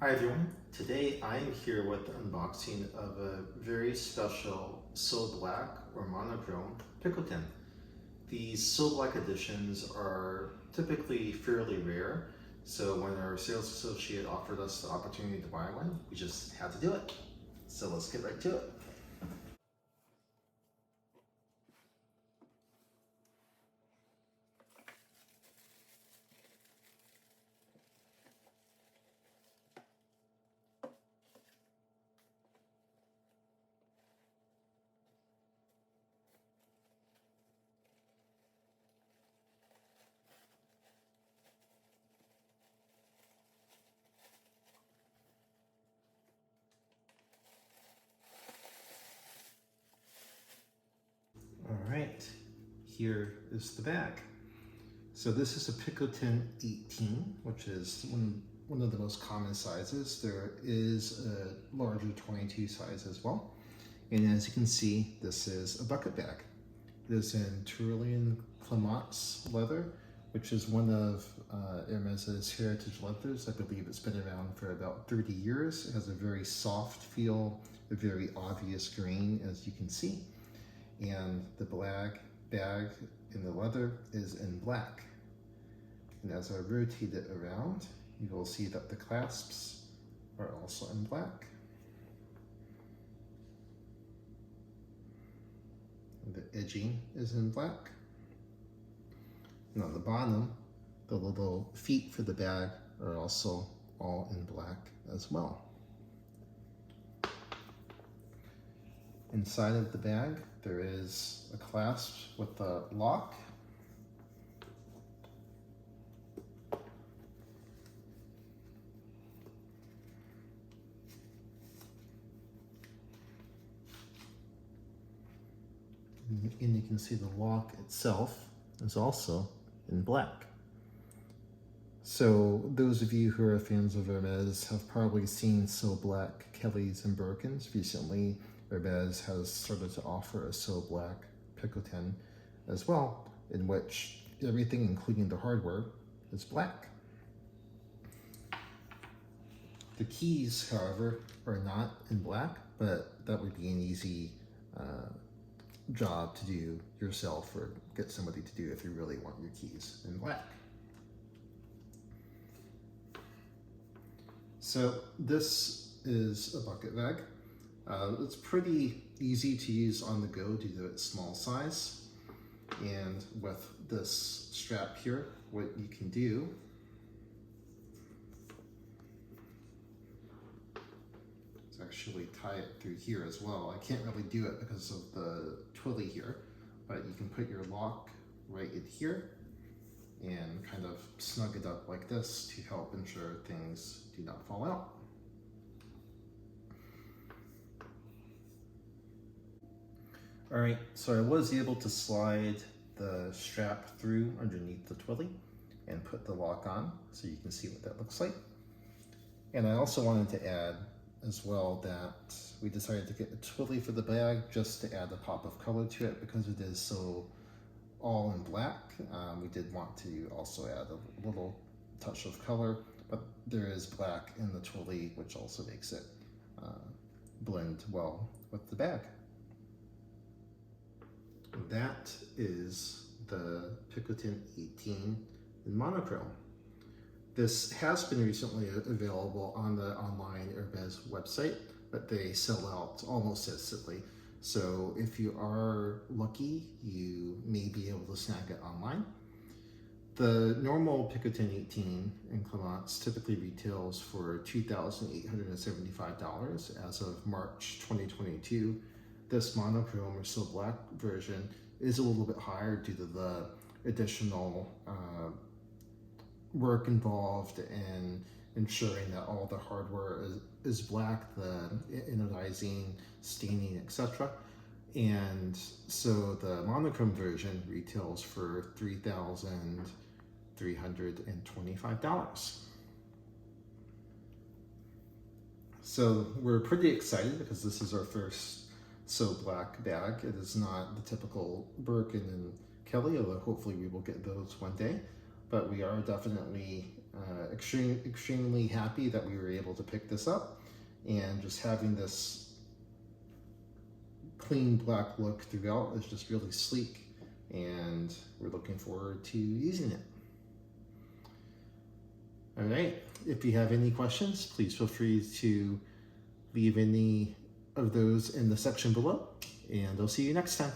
Hi everyone, today I am here with the unboxing of a very special So Black or Monochrome Picotin. These So Black editions are typically fairly rare, so when our sales associate offered us the opportunity to buy one, we just had to do it. So let's get right to it. All right, here is the bag. So this is a Picotin 18, which is one of the most common sizes. There is a larger 22 size as well. And as you can see, this is a bucket bag. It is in Tyrolean Clamats leather, which is one of Hermes's heritage leathers. I believe it's been around for about 30 years. It has a very soft feel, a very obvious grain, as you can see. And the black bag in the leather is in black. And as I rotate it around, you will see that the clasps are also in black. The edging is in black. And on the bottom, the little feet for the bag are also all in black as well. Inside of the bag, there is a clasp with a lock. And you can see the lock itself is also in black. So those of you who are fans of Hermes have probably seen So Black Kellys and Birkins. Recently, Hermes has started to offer a So Black Picotin as well, in which everything, including the hardware, is black. The keys, however, are not in black, but that would be an easy job to do yourself or get somebody to do if you really want your keys in black. So this is a bucket bag. It's pretty easy to use on the go due to its small size. And with this strap here, what you can do is actually tie it through here as well. I can't really do it because of the twilly here, but you can put your lock right in here and kind of snug it up like this to help ensure things do not fall out. All right, so I was able to slide the strap through underneath the twilly and put the lock on so you can see what that looks like. And I also wanted to add as well that we decided to get a twilly for the bag just to add a pop of color to it because it is so all in black. We did want to also add a little touch of color, but there is black in the twilly, which also makes it blend well with the bag. That is the Picotin 18 in monochrome. This has been recently available on the online Hermes website, but they sell out almost instantly. So if you are lucky, you may be able to snag it online. The normal Picotin 18 in Clamats typically retails for $2,875 as of March 2022. This monochrome or So Black version is a little bit higher due to the additional work involved in ensuring that all the hardware is black, the anodizing, staining, etc. And so the monochrome version retails for $3,325. So we're pretty excited because this is our first So Black bag. It is not the typical Birkin and Kelly, although hopefully we will get those one day. But we are definitely extremely happy that we were able to pick this up, and just having this clean black look throughout is just really sleek, and we're looking forward to using it. All right, if you have any questions, please feel free to leave any of those in the section below, and I'll see you next time.